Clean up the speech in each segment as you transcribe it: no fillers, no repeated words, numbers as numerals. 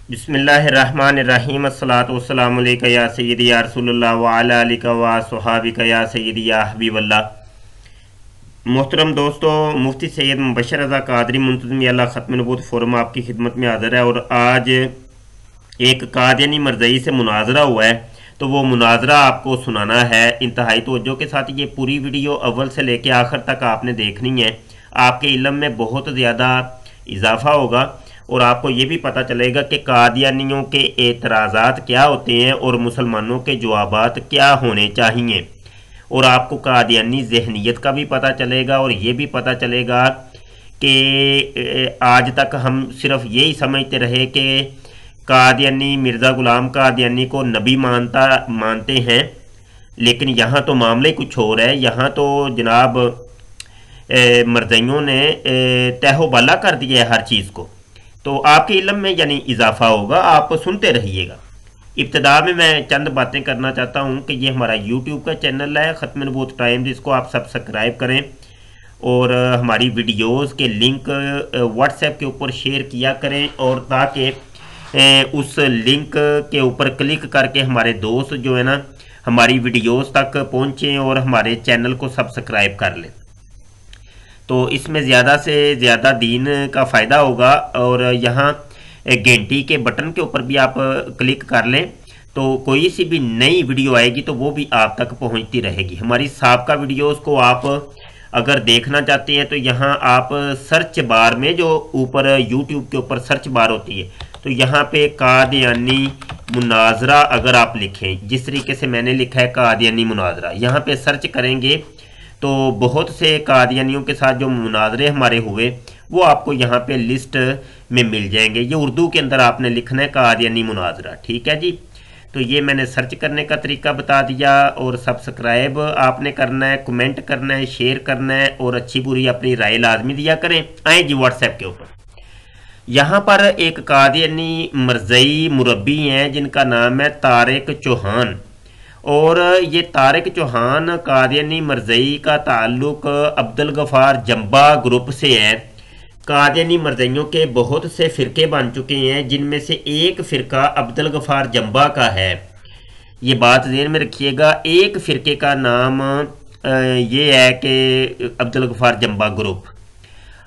बिस्मिल्लाहिर्रहमानिर्रहीम अस्सलातु वस्सलामु अलैका या सय्यदी या रसूलल्लाह व अला आलिका व सुहाबिका या सय्यदी या हबीबल्लाह। मोहतरम दोस्तों, मुफ्ती सैयद मुबशर रज़ा कादरी मुंतज़िम अल्लाह ख़त्म नबूवत फोरम आपकी खिदमत में हाज़िर है। और आज एक कादियानी मरज़ई से मुनाजरा हुआ है, तो वो मुनाजरा आपको सुनाना है। इंतहाई तवज्जो के साथ ये पूरी वीडियो अव्वल से लेकर आखिर तक आपने देखनी है। आपके इल्म में बहुत ज़्यादा इजाफ़ा होगा और आपको ये भी पता चलेगा कि कादियानियों के एतराज़ात क्या होते हैं और मुसलमानों के जवाबात क्या होने चाहिए। और आपको कादियानी ज़हनियत का भी पता चलेगा और ये भी पता चलेगा कि आज तक हम सिर्फ यही समझते रहे कि कादियानी मिर्ज़ा ग़ुलाम कादियानी को नबी मानते हैं, लेकिन यहाँ तो मामले कुछ और है। यहाँ तो जनाब मरज़इयों ने तहवाला कर दिया है हर चीज़ को। तो आपके इल्म में यानी इजाफा होगा, आप सुनते रहिएगा। इब्तिदा में मैं चंद बातें करना चाहता हूँ कि ये हमारा यूट्यूब का चैनल है ख़त्म नबूवत टाइम, जिसको आप सब्सक्राइब करें और हमारी वीडियोस के लिंक व्हाट्सएप के ऊपर शेयर किया करें, और ताकि उस लिंक के ऊपर क्लिक करके हमारे दोस्त जो है ना हमारी वीडियोस तक पहुँचें और हमारे चैनल को सब्सक्राइब कर लें। तो इसमें ज़्यादा से ज़्यादा दीन का फ़ायदा होगा। और यहाँ घंटी के बटन के ऊपर भी आप क्लिक कर लें तो कोई सी भी नई वीडियो आएगी तो वो भी आप तक पहुँचती रहेगी। हमारी साबका वीडियोस को आप अगर देखना चाहते हैं तो यहाँ आप सर्च बार में, जो ऊपर यूट्यूब के ऊपर सर्च बार होती है, तो यहाँ पे कादियानी मुनाजरा अगर आप लिखें, जिस तरीके से मैंने लिखा है कादियानी मुनाजरा, यहाँ पे सर्च करेंगे तो बहुत से कादियानियों के साथ जो मुनाजरे हमारे हुए वो आपको यहाँ पे लिस्ट में मिल जाएंगे। ये उर्दू के अंदर आपने लिखना है कादियानी मुनाजरा, ठीक है जी। तो ये मैंने सर्च करने का तरीका बता दिया, और सब्सक्राइब आपने करना है, कमेंट करना है, शेयर करना है, और अच्छी बुरी अपनी राय लाजमी दिया करें। आए जी व्हाट्सएप के ऊपर। यहाँ पर एक कादियानी मरज़ई मुरब्बी हैं जिनका नाम है तारिक चौहान, और ये तारिक चौहान कादियानी मरज़ई का ताल्लुक अब्दुल गफ़ार जंबा ग्रुप से है। कादियानी मरज़इयों के बहुत से फ़िरके बन चुके हैं, जिनमें से एक फ़िरका अब्दुल गफ़ार जंबा का है। ये बात ज़हन में रखिएगा। एक फ़िरके का नाम ये है कि अब्दुल गफ़ार जंबा ग्रुप।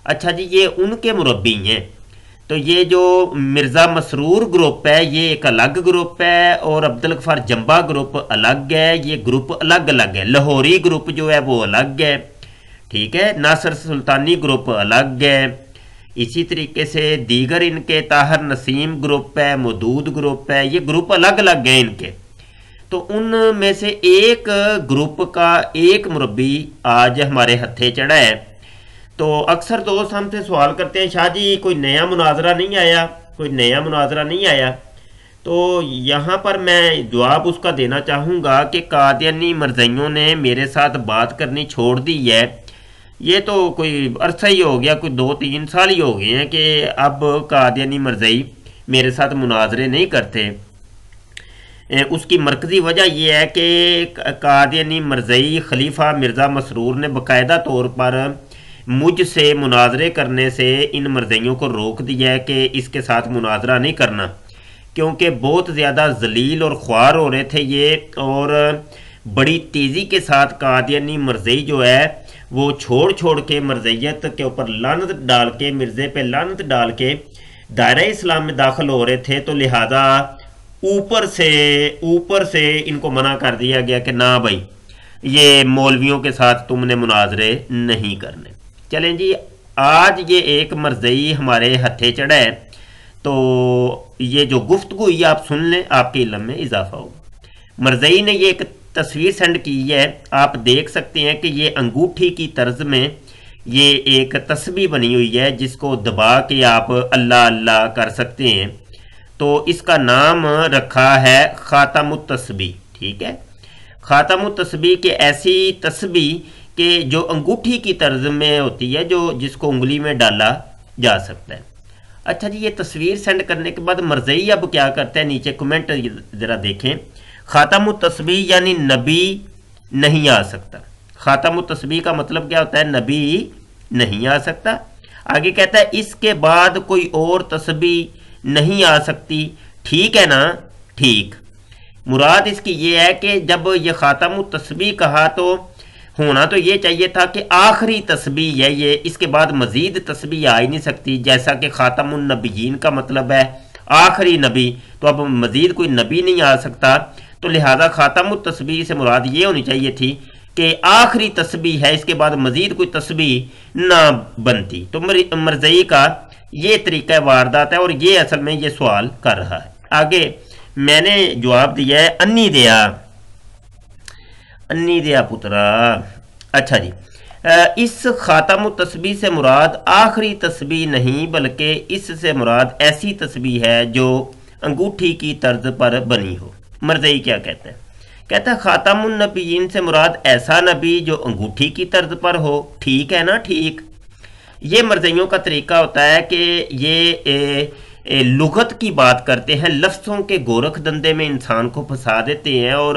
अच्छा जी, ये उनके मुरब्बी हैं। तो ये जो मिर्ज़ा मसरूर ग्रुप है ये एक अलग ग्रुप है, और अब्दुल गफ़ार जंबा ग्रुप अलग है। ये ग्रुप अलग अलग है। लाहौरी ग्रुप जो है वो अलग है, ठीक है। नासिर सुल्तानी ग्रुप अलग है। इसी तरीके से दीगर इनके ताहर नसीम ग्रुप है, मदूद ग्रुप है, ये ग्रुप अलग अलग हैं इनके। तो उनमें से एक ग्रुप का एक मुरब्बी आज हमारे हत्थे चढ़ा है। तो अक्सर दोस्त हमसे सवाल करते हैं, शाह जी कोई नया मुनाजरा नहीं आया, कोई नया मुनाजरा नहीं आया। तो यहाँ पर मैं जवाब उसका देना चाहूँगा कि कादियानी मरज़इयों ने मेरे साथ बात करनी छोड़ दी है। ये तो कोई अरसा ही हो गया, कोई 2-3 साल ही हो गए हैं कि अब कादियानी मरज़ई मेरे साथ मुनाजरे नहीं करते। उसकी मरकज़ी वजह यह है कि कादियानी मरज़ई खलीफा मिर्ज़ा मसरूर ने बाकायदा तौर पर मुझसे मुनाजरे करने से इन मरज़इयों को रोक दिया है कि इसके साथ मुनाजरा नहीं करना, क्योंकि बहुत ज़्यादा जलील और ख्वार हो रहे थे ये। और बड़ी तेज़ी के साथ कादियानी मरज़ई जो है वो छोड़ छोड़ के मरज़इयत के ऊपर लानत डाल के, मिर्ज़े पे लानत डाल के दायरा इस्लाम में दाखिल हो रहे थे। तो लिहाजा ऊपर से इनको मना कर दिया गया कि ना भाई, ये मौलवियों के साथ तुमने मुनाजरे नहीं करने। चलें जी, आज ये एक मरज़ई हमारे हत्थे चढ़ा है, तो ये जो गुफ्तगू ये आप सुन लें, आपके इल्म में इजाफा होगा। मरज़ई ने ये एक तस्वीर सेंड की है, आप देख सकते हैं कि ये अंगूठी की तर्ज में ये एक तस्बीह बनी हुई है, जिसको दबा के आप अल्लाह अल्लाह कर सकते हैं। तो इसका नाम रखा है ख़ातमुत तस्बीह, ठीक है। ख़ातमुत तस्बीह के ऐसी तस्बीह कि जो अंगूठी की तर्ज में होती है, जो जिसको उंगली में डाला जा सकता है। अच्छा जी, ये तस्वीर सेंड करने के बाद मरज़ई अब क्या करते हैं, नीचे कमेंट ज़रा देखें। ख़ातमुत तस्बीह यानी नबी नहीं आ सकता। ख़ातमुत तस्बीह का मतलब क्या होता है, नबी नहीं आ सकता। आगे कहता है इसके बाद कोई और तस्बीह نہیں آ سکتی، ٹھیک ہے نا؟ ٹھیک۔ مراد اس کی یہ ہے کہ جب یہ خاتم التسبیح کہا تو ہونا تو یہ چاہیے تھا کہ آخری تسبیح ہے یہ، اس کے بعد مزید تسبیح آ ہی نہیں سکتی، جیسا کہ خاتم النبیین کا مطلب ہے آخری نبی، تو اب مزید کوئی نبی نہیں آ سکتا، تو لہذا خاتم التسبیح سے مراد یہ ہونی چاہیے تھی کہ آخری تسبیح ہے، اس کے بعد مزید کوئی تسبیح نہ بنتی۔ تو مرزئی کا یہ طریقہ واردات ہے، اور یہ اصل میں یہ سوال کر رہا ہے۔ آگے میں نے جواب دیا ہے انی دیا پترا۔ اچھا جی، اس خاتم التسبیح سے مراد آخری تسبیح نہیں بلکہ اس سے مراد ایسی تسبیح ہے جو انگوٹھی کی طرز پر بنی ہو۔ مرزئی کیا کہتا ہے؟ کہتا ہے خاتم النبیین سے مراد ایسا نبی جو انگوٹھی کی طرز پر ہو، ٹھیک ہے نا؟ ٹھیک۔ یہ مرزئیوں کا طریقہ ہوتا ہے کہ یہ لغت کی بات کرتے ہیں، لفظوں کے گورکھ دندے میں انسان کو پھنسا دیتے ہیں، اور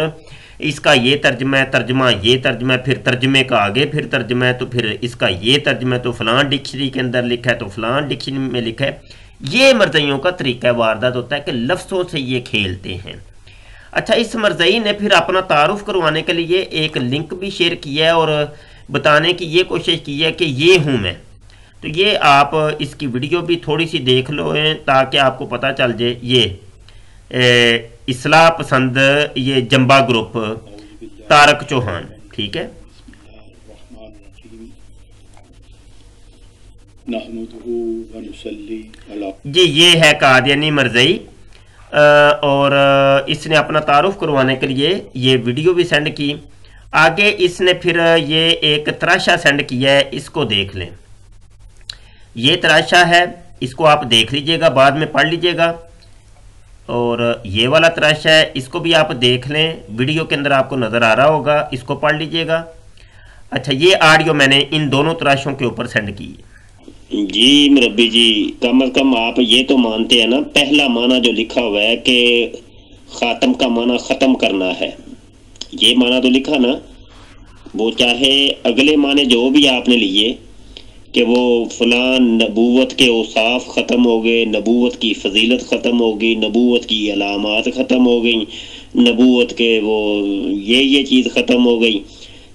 اس کا یہ ترجمہ ہے، ترجمہ یہ ترجمہ ہے، پھر ترجمے کا آگے پھر ترجمہ ہے، تو پھر اس کا یہ ترجمہ ہے تو فلاں ڈکشنری کے اندر لکھا ہے تو فلاں ڈکشنری میں لکھا ہے۔ یہ مرزئیوں کا طریقہ واردات ہوتا ہے کہ لفظوں سے یہ کھیلتے ہیں۔ اچھا، اس مرزئی نے پھر اپنا تعارف کروانے کے لیے ایک لنک بھی شیئر کیا ہے اور بتانے کی یہ کوشش کی ہے کہ یہ ہوں میں، تو یہ آپ اس کی ویڈیو بھی تھوڑی سی دیکھ لو تاکہ آپ کو پتہ چل جائے۔ یہ اصلاح پسند یہ جمبا گروپ طارق چوہان، ٹھیک ہے جی، یہ ہے قادیانی مرزئی، اور اس نے اپنا تعارف کروانے کے لیے یہ ویڈیو بھی سینڈ کی۔ آگے اس نے پھر یہ ایک تراشا سینڈ کیا ہے، اس کو دیکھ لیں۔ یہ تراشا ہے، اس کو آپ دیکھ لیجئے گا، بعد میں پڑھ لیجئے گا، اور یہ والا تراشا ہے، اس کو بھی آپ دیکھ لیں، ویڈیو کے اندر آپ کو نظر آ رہا ہوگا، اس کو پڑھ لیجئے گا۔ اچھا، یہ آڈیو میں نے ان دونوں تراشوں کے اوپر سینڈ کی ہے۔ جی مربی جی، کم از کم آپ یہ تو مانتے ہیں نا، پہلا معنی جو لکھا ہوا ہے کہ خاتم کا معنی ختم کرنا ہے، یہ معنی تو لکھا نا، وہ چاہے اگلے معنی جو بھی آپ نے لیے کہ وہ فلاں نبوت کے اوصاف ختم ہو گئے، نبوت کی فضیلت ختم ہو گئی، نبوت کی علامات ختم ہو گئی، نبوت کے وہ یہ چیز ختم ہو گئی،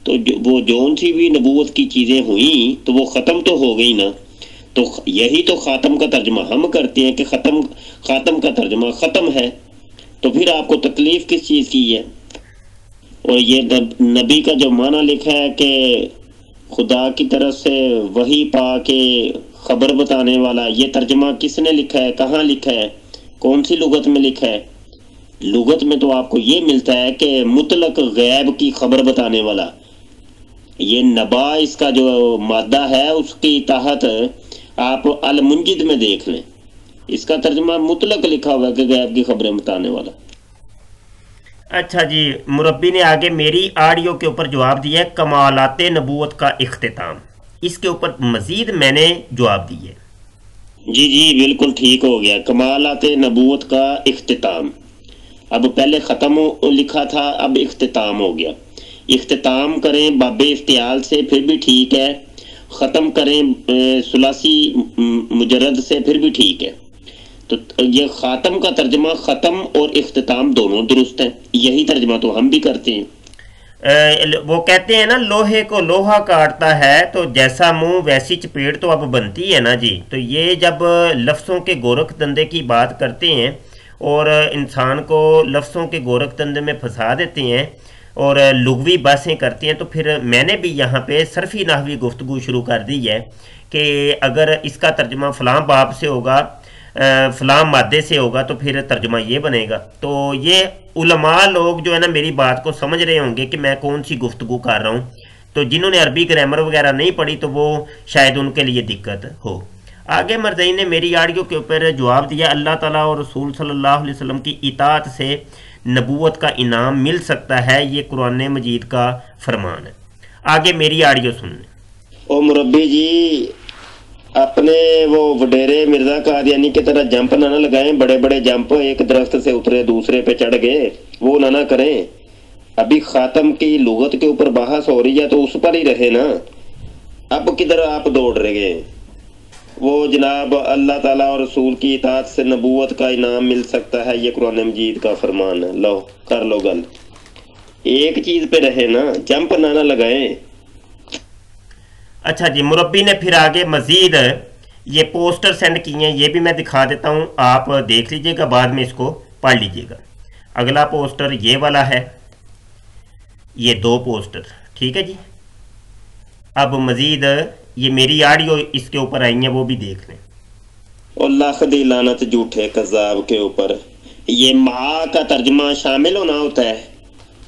تو وہ جون سی بھی نبوت کی چیزیں ہوئیں تو وہ ختم تو ہو گئی نا۔ تو یہی تو خاتم کا ترجمہ ہم کرتے ہیں کہ خاتم کا ترجمہ ختم ہے، تو پھر آپ کو تکلیف کس چیز کی ہے؟ اور یہ نبی کا جو معنی لکھا ہے کہ خدا کی طرف سے وحی پا کے خبر بتانے والا، یہ ترجمہ کس نے لکھا ہے، کہاں لکھا ہے، کون سی لغت میں لکھا ہے؟ لغت میں تو آپ کو یہ ملتا ہے کہ مطلق غیب کی خبر بتانے والا۔ یہ نبا اس کا جو مادہ ہے اس کی تحت آپ المنجد میں دیکھ لیں، اس کا ترجمہ مطلق لکھا ہوا ہے کہ غیب کی خبریں بتانے والا۔ اچھا جی، مربی نے آگے میری آڈیو کے اوپر جواب دیا ہے کمالات نبوت کا اختتام، اس کے اوپر مزید میں نے جواب دی ہے۔ جی بالکل ٹھیک ہو گیا، کمالات نبوت کا اختتام۔ اب پہلے ختم لکھا تھا، اب اختتام ہو گیا۔ اختتام کریں باب افتعال سے پھر بھی ٹھیک ہے، ختم کریں ثلاثی مجرد سے پھر بھی ٹھیک ہے۔ تو یہ خاتم کا ترجمہ ختم اور اختتام دونوں درست ہیں، یہی ترجمہ تو ہم بھی کرتے ہیں۔ وہ کہتے ہیں نا لوہے کو لوہا کاٹتا ہے تو جیسا منہ ویسی چپیٹ تو اب بنتی ہے نا جی۔ تو یہ جب لفظوں کے گورکھ دندے کی بات کرتے ہیں اور انسان کو لفظوں کے گورکھ دندے میں پھنسا دیتے ہیں اور لغوی بحثیں کرتے ہیں، تو پھر میں نے بھی یہاں پہ صرفی نحوی گفتگو شروع کر دی ہے کہ اگر اس کا ترجمہ فلاں باب سے ہوگا، فلاں مادے سے ہوگا، تو پھر ترجمہ یہ بنے گا۔ تو یہ علماء لوگ جو ہے نا میری بات کو سمجھ رہے ہوں گے کہ میں کون سی گفتگو کر رہا ہوں، تو جنہوں نے عربی گرامر وغیرہ نہیں پڑھی تو وہ شاید ان کے لیے دقت ہو۔ آگے مرزئی نے میری آڈیو کے اوپر جواب دیا، اللہ تعالیٰ اور رسول صلی اللہ علیہ وسلم کی اطاعت سے نبوت کا انعام مل سکتا ہے، یہ قرآن مجید کا فرمان ہے۔ آگے میری آڈیو سن لیں۔ او مربی جی، اپنے وہ وڈیرے مرزا قادیانی کی طرح جمپ نہ لگائیں، بڑے بڑے جمپ، ایک درخت سے اترے دوسرے پہ چڑھ گئے، وہ نہ کریں۔ ابھی خاتم کی لغت کے اوپر بحث ہو رہی ہے تو اس پر ہی رہے نا، اب کدھر آپ دوڑ رہے گئے؟ वो जनाब अल्लाह ताला और रसूल की इताअत से नबूवत का इनाम मिल सकता है, ये कुरान मजीद का फरमान है। लो कर लो गल, एक चीज पे रहे ना, जंप ना लगाएं। अच्छा जी, मुरब्बी ने फिर आगे मजीद ये पोस्टर सेंड किए हैं, ये भी मैं दिखा देता हूँ, आप देख लीजिएगा, बाद में इसको पढ़ लीजिएगा। अगला पोस्टर ये वाला है, ये 2 पोस्टर, ठीक है जी। अब मजीद ये मेरी ऑडियो इसके ऊपर आई है, वो भी देख लें। और लाख दी लानत झूठे कज़ाब के ऊपर, ये माँ का तर्जमा शामिल होना होता है।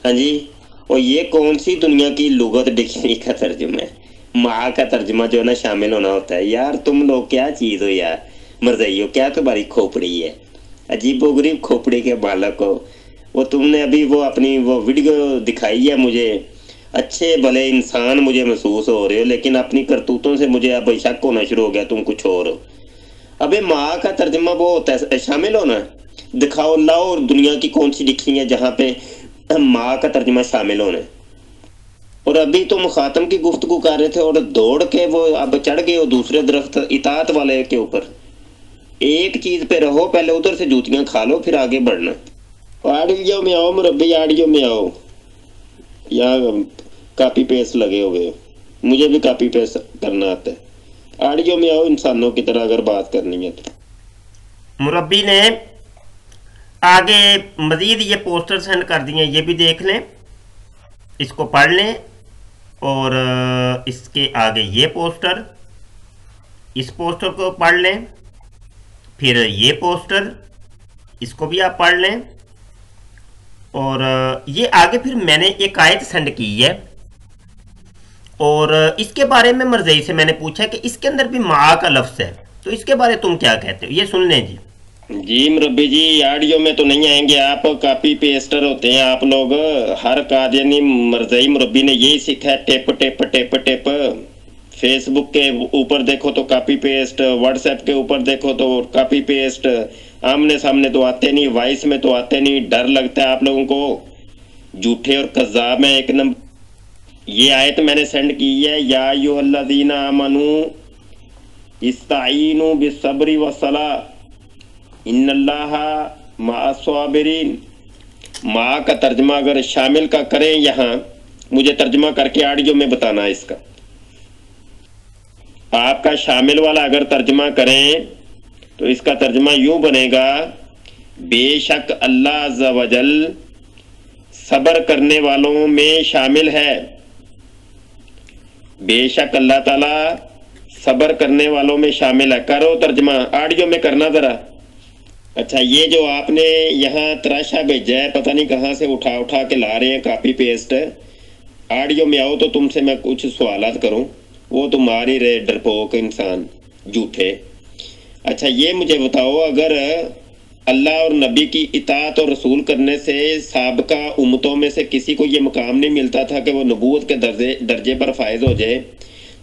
हाँ जी, और ये कौन सी दुनिया की लुगत डिक्शनरी का तर्जुमा है? माँ का तर्जुमा जो है ना शामिल होना होता है। यार तुम लोग क्या चीज़ हो यार, मरज़ई हो क्या, तुम्हारी खोपड़ी है, अजीबो गरीब खोपड़ी के बालक हो। वो तुमने अभी वो अपनी वो वीडियो दिखाई है मुझे, अच्छे भले इंसान मुझे महसूस हो रहे हो, लेकिन अपनी करतूतों से मुझे अब शक होना शुरू हो गया तुम कुछ और हो। अबे माँ का तर्जुमा वो होता है शामिल होना, दिखाओ लाओ और दुनिया की कौन सी लिखी है जहाँ पे माँ का तर्जुमा शामिल होना है। और अभी तुम खातम की गुफ्तगू कर रहे थे और दौड़ के वो अब चढ़ गए हो दूसरे दरख्त इताअत वाले के ऊपर। एक चीज पे रहो, पहले उधर से जूतियां खा लो फिर आगे बढ़ना। ऑडियो में आओ मुरब्बी, ऑडियो में आओ, यहाँ कॉपी पेस्ट लगे हुए हो, मुझे भी कॉपी पेस्ट करना आता है। ऑडियो में आओ इंसानों की तरह अगर बात करनी है तो। मुरब्बी ने आगे मजीद ये पोस्टर सेंड कर दिए, ये भी देख लें, इसको पढ़ लें। और इसके आगे ये पोस्टर, इस पोस्टर को पढ़ लें, फिर ये पोस्टर, इसको भी आप पढ़ लें। और ये आगे फिर मैंने एक आयत सेंड की है और इसके बारे में मरज़ई से मैंने पूछा कि इसके अंदर भी माँ का लफ्ज़ है, तो इसके बारे तुम क्या कहते हो, ये सुन लें जी। जी मुरब्बी जी, ऑडियो में तो नहीं आएंगे, आप कॉपी पेस्टर होते हैं आप लोग। हर कादियानी मरज़ई मुरब्बी ने यही सीखा है, tip tip tip tip. Facebook के ऊपर देखो तो कॉपी पेस्ट, व्हाट्सएप के ऊपर देखो तो कॉपी पेस्ट, आमने सामने तो आते नहीं, वॉइस में तो आते नहीं, डर लगता है आप लोगों को। झूठे और कज़्ज़ाब में एक नंबर। ये आयत मैंने सेंड की है, या अय्युहल्लज़ीना आमनू इस्ताईनु बिस्सब्रि वस्सलाह इन्नल्लाहा मअस्साबिरीन। माँ का तर्जमा अगर शामिल का करें यहाँ, मुझे तर्जमा करके ऑडियो में बताना है इसका। आपका शामिल वाला अगर तर्जमा करें तो इसका तर्जमा यूं बनेगा, बेशक अल्लाह अज़्ज़ा वजल सब्र करने वालों में शामिल है। बेशक अल्लाह ताला सब्र करने वालों में शामिल है। करो तर्जमा, ऑडियो में करना जरा। अच्छा, ये जो आपने यहाँ तराशा भेजा है, पता नहीं कहाँ से उठा उठा के ला रहे हैं कॉपी पेस्ट। ऑडियो में आओ तो तुमसे मैं कुछ सवालात करूं, वो तुम आ ही रहे डरपोक इंसान झूठे। अच्छा ये मुझे बताओ, अगर अल्लाह और नबी की इताअत और रसूल करने से साबका उम्मतों में से किसी को ये मकाम नहीं मिलता था कि वो नबूवत के दर्जे पर फायज हो जाए,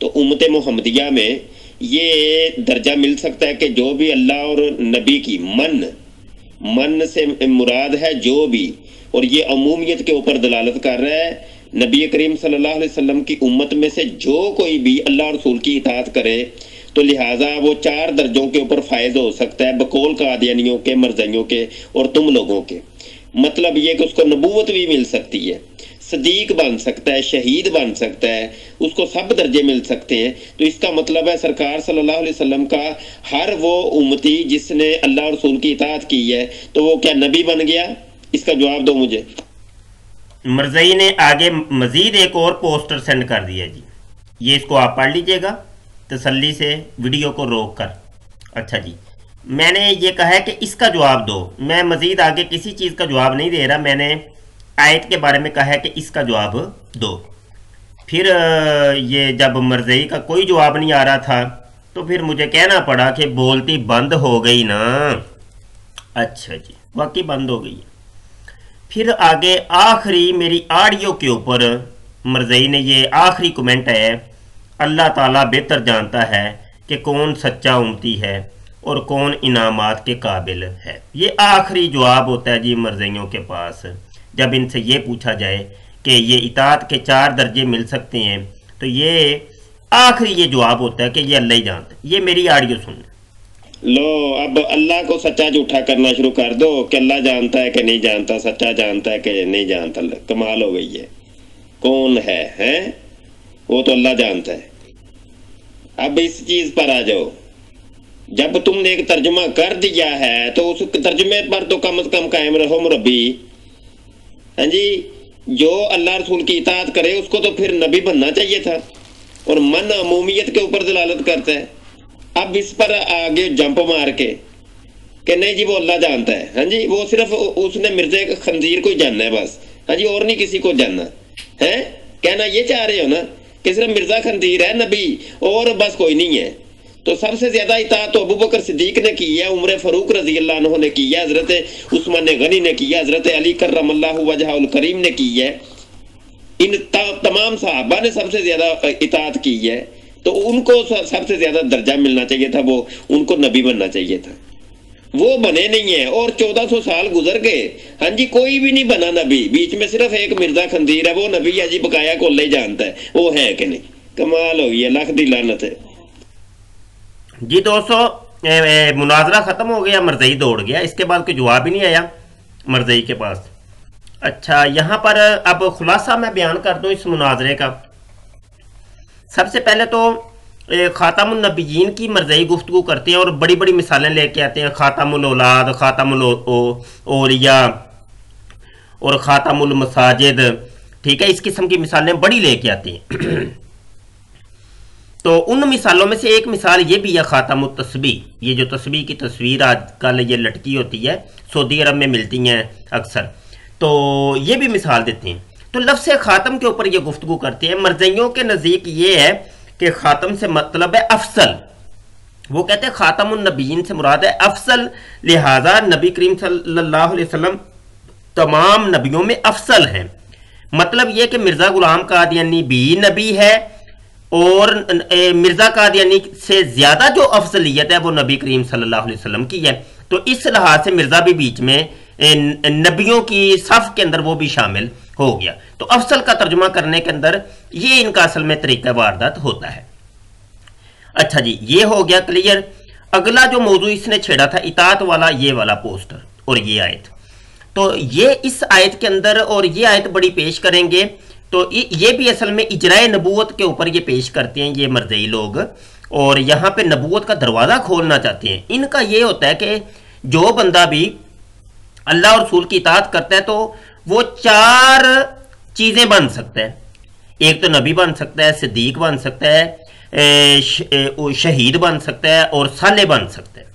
तो उम्मत मुहम्मदिया में ये दर्जा मिल सकता है कि जो भी अल्लाह और नबी की मन से मुराद है जो भी, और ये अमूमियत के ऊपर दलालत कर रहा है। नबी करीम सल्लल्लाहु अलैहि वसल्लम की उम्मत में से जो कोई भी अल्लाह और रसूल की इताअत करे तो लिहाजा वो 4 दर्जों के ऊपर फायज हो सकता है, बकौल कादियानियों के, मरज़इयों के और तुम लोगों के। मतलब ये कि उसको नबूवत भी मिल सकती है, सदीक बन सकता है, शहीद बन सकता है, उसको सब दर्जे मिल सकते हैं। तो इसका मतलब है सरकार सल्लल्लाहु अलैहि वसल्लम का हर वो उम्मती जिसने अल्लाह और रसूल की इताअत की है, तो वो क्या नबी बन गया? इसका जवाब दो मुझे। मरज़ई ने आगे मजीद एक और पोस्टर सेंड कर दिया जी, ये इसको आप पढ़ लीजिएगा तसल्ली से वीडियो को रोक कर। अच्छा जी, मैंने ये कहा है कि इसका जवाब दो, मैं मजीद आगे किसी चीज़ का जवाब नहीं दे रहा, मैंने आयत के बारे में कहा है कि इसका जवाब दो। फिर ये जब मरज़ई का कोई जवाब नहीं आ रहा था तो फिर मुझे कहना पड़ा कि बोलती बंद हो गई ना। अच्छा जी, वाकई बंद हो गई। फिर आगे आखिरी मेरी ऑडियो के ऊपर मरज़ई ने ये आखिरी कमेंट है, अल्लाह ताला बेहतर जानता है कि कौन सच्चा उम्मती है और कौन इनामात के काबिल है। ये आखिरी जवाब होता है जी मरज़इयों के पास, जब इनसे ये पूछा जाए कि ये इताअत के 4 दर्जे मिल सकते हैं, तो ये आखिरी ये जवाब होता है कि ये अल्लाह ही जानता है। ये मेरी ऑडियो सुन लो, अब अल्लाह को सच्चा झूठा करना शुरू कर दो कि अल्लाह जानता है कि नहीं जानता, सच्चा जानता है कि नहीं जानता। कमाल हो गई है। कौन है हैं? वो तो अल्लाह जानता है। अब इस चीज पर आ जाओ, जब तुमने एक तर्जुमा कर दिया है तो उस तर्जुमे पर तो कम से कम कायम रहो मुरब्बी। हाँ जी, जो अल्लाह रसूल की इताअत करे उसको तो फिर नबी बनना चाहिए था, और मन अमूमियत के ऊपर दलालत करता है। अब इस पर आगे जंप मार के कि नहीं जी वो अल्लाह जानता है। हाँ जी, वो सिर्फ उसने मिर्जे खंजीर को ही जानना है बस। हाँ जी, और नहीं किसी को जानना है। कहना ये चाह रहे हो ना कि सिर्फ मिर्जा खंजीर है नबी और बस कोई नहीं है। तो सबसे ज्यादा इताअत तो अबू बकर सिद्दीक ने की है, उमर फारूक रजी अल्लाह अन्हु ने की है, हजरत उस्मान गनी ने की है, हजरत अली कर्रमल्लाहु वजहुल करीम ने की है। इन तमाम सहाबा ने सबसे ज्यादा इताअत की है। तो उनको सबसे ज्यादा दर्जा मिलना चाहिए था, वो उनको नबी बनना चाहिए था। वो बने नहीं है और 1400 साल गुजर गए। हाँ जी, कोई भी नहीं बना नबी। बीच में सिर्फ एक मिर्जा खंजीर है, वो नबी है जी, बकाया को ले जानता है वो है कि नहीं। कमाल हो गई है, लाख दी लानत है जी। दोस्तों, मुनाजरा ख़त्म हो गया, मरज़ई दौड़ गया, इसके बाद कोई जवाब ही नहीं आया मरज़ई के पास। अच्छा, यहाँ पर अब खुलासा मैं बयान कर दूँ इस मुनाजरे का। सबसे पहले तो ख़ातमुन नबीयीन की मरज़ई गुफ्तगू करते हैं और बड़ी बड़ी मिसालें लेके आते हैं, ख़ातमुल औलाद, ख़ातमुल औलिया और ख़ातमुल मसाजिद। ठीक है, इस किस्म की मिसालें बड़ी लेके आती हैं। तो उन मिसालों में से एक मिसाल ये भी है ख़ातमुत तस्बीह। ये जो तस्बीह की तस्वीर आजकल ये लटकी होती है, सऊदी अरब में मिलती हैं अक्सर, तो ये भी मिसाल देते हैं। तो लफ्ज़ ख़ातम के ऊपर ये गुफ्तगू करते हैं। मरज़इयों के नज़दीक ये है कि ख़ातम से मतलब है अफसल। वो कहते हैं ख़ातमुन नबीयीन से मुराद है अफसल, लिहाजा नबी करीम सल्लल्लाहु अलैहि वसल्लम तमाम नबियों में अफसल हैं। मतलब ये कि मिर्ज़ा ग़ुलाम कादियानी भी नबी है और मिर्ज़ा कादियानी से ज़्यादा जो अफसलियत है वो नबी करीम सल्लल्लाहु अलैहि वसल्लम की है। तो इस लिहाज से मिर्ज़ा भी बीच में नबियों की सफ़ के अंदर वो भी शामिल हो गया। तो अफसल का तर्जुमा करने के अंदर ये इनका असल में तरीका वारदात होता है। अच्छा जी, ये हो गया क्लियर। अगला जो मौजू इसने छेड़ा था इताअत वाला, ये वाला पोस्टर और ये आयत। तो ये इस आयत के अंदर, और ये आयत बड़ी पेश करेंगे, तो ये भी असल में इजराए नबूवत के ऊपर ये पेश करते हैं ये मरज़ई लोग, और यहाँ पे नबूवत का दरवाज़ा खोलना चाहते हैं। इनका ये होता है कि जो बंदा भी अल्लाह और रसूल की इताअत करता है तो वो 4 चीज़ें बन सकता है। एक तो नबी बन सकता है, सिद्दीक बन सकता है, शहीद बन सकता है और साले बन सकता है।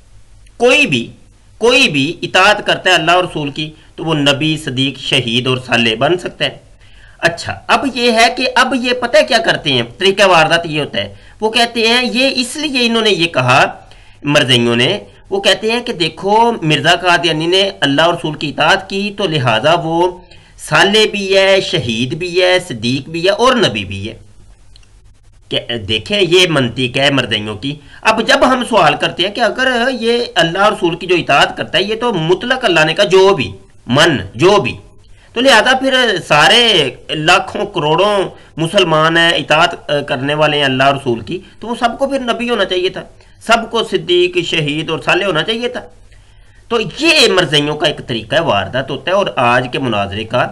कोई भी इताअत करता है अल्लाह और रसूल की तो वो नबी, सिद्दीक, शहीद और साले बन सकता है। अच्छा, अब ये है कि अब ये पता है क्या करते हैं, तरीका वारदात ये होता है। वो कहते हैं ये इसलिए इन्होंने ये कहा मरज़इयों ने, वो कहते हैं कि देखो मिर्ज़ा कादियानी ने अल्लाह और रसूल की इताअत की तो लिहाजा वो साले भी है, शहीद भी है, सिद्दीक भी है और नबी भी है। देखें ये मंतिक है मरज़इयों की। अब जब हम सवाल करते हैं कि अगर ये अल्लाह और रसूल की जो इताअत करता है ये तो मुतलक अल्लाह ने का जो भी मन जो भी, तो लिहाजा फिर सारे लाखों करोड़ों मुसलमान हैं, इताअत करने वाले हैं अल्लाह और रसूल की, तो वो सबको फिर नबी होना चाहिए था, सबको सिद्दीक, शहीद और साले होना चाहिए था। तो ये मरज़इयों का एक तरीका है वारदात होता है। और आज के मुनाजरे का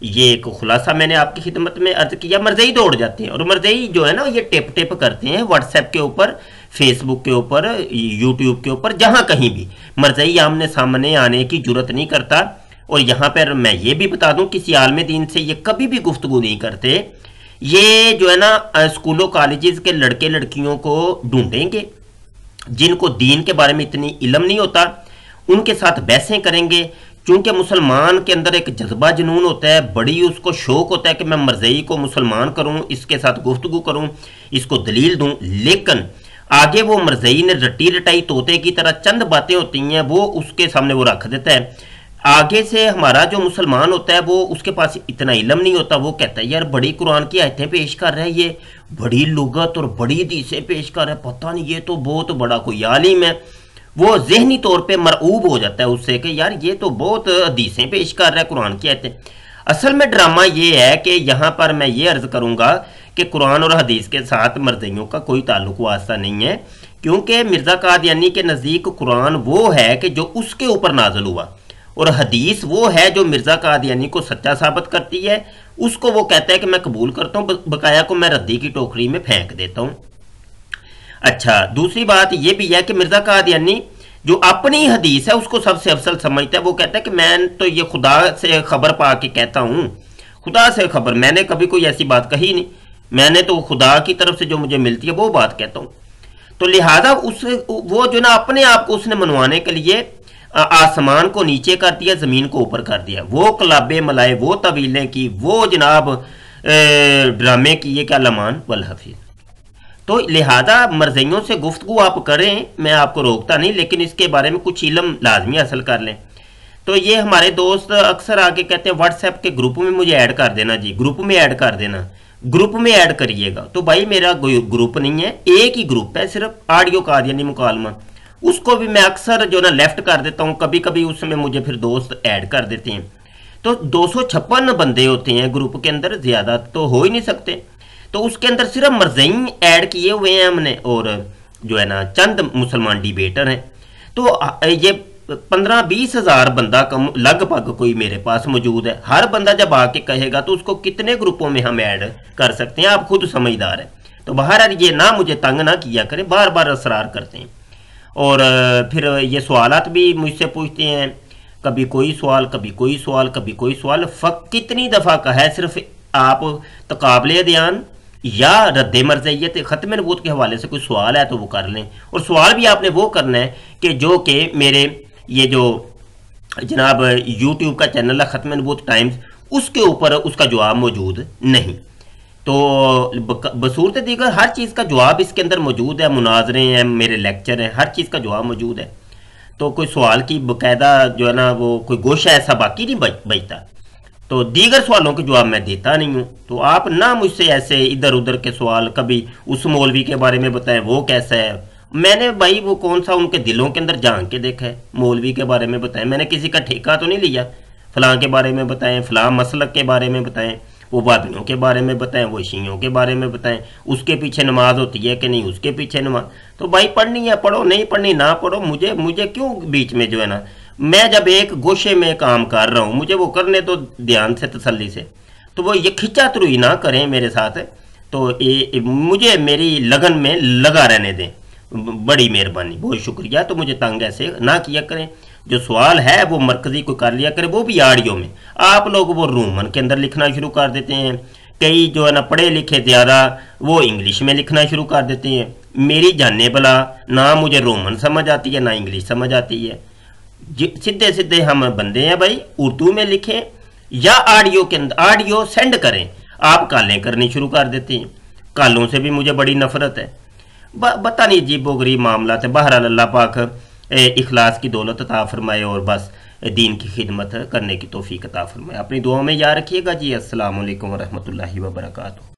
ये एक खुलासा मैंने आपकी खिदमत में अर्ज किया। मरज़ई दौड़ जाते हैं और मरज़ई जो है ना ये टिप करते हैं व्हाट्सएप के ऊपर, फेसबुक के ऊपर, यूट्यूब के ऊपर, जहाँ कहीं भी मरज़ई आमने सामने आने की जुर्रत नहीं करता। और यहाँ पर मैं ये भी बता दूँ किसी आलम दीन से ये कभी भी गुफ्तगू नहीं करते। ये जो है ना स्कूलों कॉलेजेस के लड़के लड़कियों को ढूंढेंगे जिनको दीन के बारे में इतनी इल्म नहीं होता, उनके साथ बहसें करेंगे। क्योंकि मुसलमान के अंदर एक जज्बा जुनून होता है, बड़ी उसको शौक़ होता है कि मैं मरज़ई को मुसलमान करूं, इसके साथ गुफ्तगू करूं, इसको दलील दूं। लेकिन आगे वो मरज़ई ने रटी रटाई तोते की तरह चंद बातें होती हैं वो उसके सामने वो रख देता है। आगे से हमारा जो मुसलमान होता है वो उसके पास इतना इल्म नहीं होता, वो कहता है यार बड़ी कुरान की आयतें पेश कर रहा है, ये बड़ी लुगत और बड़ी हदीसें पेश कर रहा है, पता नहीं ये तो बहुत बड़ा कोई आलिम है। वो ज़हनी तौर पे मरऊब हो जाता है उससे कि यार ये तो बहुत हदीसें पेश कर रहा है कुरान की आयतें। असल में ड्रामा ये है कि यहाँ पर मैं ये अर्ज़ करूँगा کہ قرآن اور حدیث کے ساتھ مرزائیوں کا کوئی تعلق واسطہ نہیں ہے، کیونکہ مرزا قادیانی کے نزدیک قرآن وہ ہے کہ جو اس کے اوپر نازل ہوا، اور حدیث وہ ہے جو مرزا قادیانی کو سچا ثابت کرتی ہے، اس کو وہ کہتا ہے کہ میں قبول کرتا ہوں، بقایا کو میں ردی کی ٹوکری میں پھینک دیتا ہوں۔ اچھا، دوسری بات یہ بھی ہے کہ مرزا قادیانی جو اپنی حدیث ہے اس کو سب سے افضل سمجھتا ہے، وہ کہتا ہے کہ میں تو یہ خدا سے خبر پا کے کہتا ہوں، خدا سے خبر، میں نے کبھی کوئی ایسی بات کہی نہیں، میں نے تو خدا کی طرف سے جو مجھے ملتی ہے وہ بات کہتا ہوں۔ تو لہٰذا وہ جو نا اپنے آپ کو اس نے منوانے کے لیے آسمان کو نیچے کر دیا، زمین کو اوپر کر دیا، وہ کلابے ملائے، وہ طویلیں کی، وہ جناب ڈرامے کیے، کیا لمان والحفیظ۔ تو لہذا مرزائیوں سے گفتگو آپ کریں، میں آپ کو روکتا نہیں، لیکن اس کے بارے میں کچھ علم لازمی حاصل کر لیں۔ تو یہ ہمارے دوست اکثر آ کے کہتے ہیں واٹس ایپ کے گروپ میں مجھے ایڈ کر دینا، جی گروپ میں ایڈ کر دینا، گروپ میں ایڈ کریے گا۔ تو بھائی میرا گروپ نہیں ہے، ایک ہی گروپ ہے صرف آڈیو قادیانی مکالمہ، اس کو بھی میں اکثر جو نا لیفٹ کر دیتا ہوں، کبھی کبھی اس میں مجھے پھر دوست ایڈ کر دیتے ہیں۔ تو 256 بندے ہوتے ہیں گروپ کے اندر، زیادہ تو ہو ہی نہیں سکتے، تو اس کے اندر صرف مرزائی ایڈ کیے ہوئے ہیں ہم نے، اور جو ہے نا چند مسلمان ڈیبیٹر ہیں۔ تو یہ 15-20 ہزار بندہ کم لگ بھگ کوئی میرے پاس موجود ہے۔ ہر بندہ جب آ کے کہے گا تو اس کو کتنے گروپوں میں ہم ایڈ کر سکتے ہیں، آپ خود سمجھدار ہیں۔ تو بہرحال یہ نہ مجھے تنگ نہ کیا کریں، بار بار اصرار کرتے ہیں، اور پھر یہ سوالات بھی مجھ سے پوچھتے ہیں، کبھی کوئی سوال، کبھی کوئی سوال، کبھی کوئی سوال۔ کتنی دفعہ کا ہے صرف آپ تقابل ادیان یا رد مرزیت ختم نبوت کے حوالے سے کوئی سوال ہے تو وہ کر لیں، اور سوال بھی آپ نے وہ کرنا ہے کہ جو کہ میرے یہ جو جناب یوٹیوب کا چینل ہے ختم نبوت ٹائمز، اس کے اوپر اس کا جواب موجود نہیں۔ تو بصورت دیگر ہر چیز کا جواب اس کے اندر موجود ہے، مناظرے ہیں، میرے لیکچر ہیں، ہر چیز کا جواب موجود ہے۔ تو کوئی سوال کی باقاعدہ جو ہے نا وہ کوئی گوشہ ایسا باقی نہیں بچتا۔ تو دیگر سوالوں کے جواب میں دیتا نہیں ہوں، تو آپ نہ مجھ سے ایسے ادھر ادھر کے سوال، کبھی اس مولوی کے بارے میں بتائیں وہ کیسا ہے، میں نے بھائی وہ کون سا ان کے دلوں کے اندر جان کے دیکھا ہے، مولوی کے بارے میں بتائیں، میں نے کسی کا ٹھیکہ تو نہیں لیا، فلاں کے بارے میں بتائیں، فلاں مسلک کے بارے میں بتائیں، وہ وہابیوں کے بارے میں بتائیں، وہ شیعوں کے بارے میں بتائیں، اس کے پیچھے نماز ہوتی ہے کہ نہیں، اس کے پیچھے نماز، تو بھائی پڑھنی ہے پڑھو، نہیں پڑھنی نہ پڑھو، مجھے کیوں بیچ میں جو ہے نا، میں جب ایک گوشے میں کام کر رہا ہوں مجھے وہ کرنے تو دھیان سے، تسلی سے، تو وہ یہ کھچا تروئی نہ کریں میرے ساتھ، تو مجھے میری لگن میں لگا رہنے دیں، بڑی مہربانی، بہت شکریہ۔ تو مجھے تنگ ایسے نہ کیا کریں، جو سوال ہے وہ مرکزی کو کر لیا کرے، وہ بھی آڈیو میں۔ آپ لوگ وہ رومن کے اندر لکھنا شروع کر دیتے ہیں، کئی جو ہے نا پڑھے لکھے زیادہ وہ انگلش میں لکھنا شروع کر دیتے ہیں، میری جانے بلا نہ مجھے رومن سمجھ آتی ہے نہ انگلش سمجھ آتی ہے، سیدھے سیدھے ہم بندے ہیں بھائی، اردو میں لکھیں یا آڈیو کے اندر آڈیو سینڈ کریں۔ آپ کالیں کرنی شروع کر دیتے ہیں، کالوں سے بھی مجھے بڑی نفرت ہے، پتہ نہیں عجیب و غریب معاملات ہے۔ بہرحال اللہ پاک اخلاص کی دولت عطا فرمائے، اور بس دین کی خدمت کرنے کی توفیق عطا فرمائے۔ اپنی دعاؤں میں یاد رکھیے گا جی۔ السلام علیکم ورحمۃ اللہ وبرکاتہ۔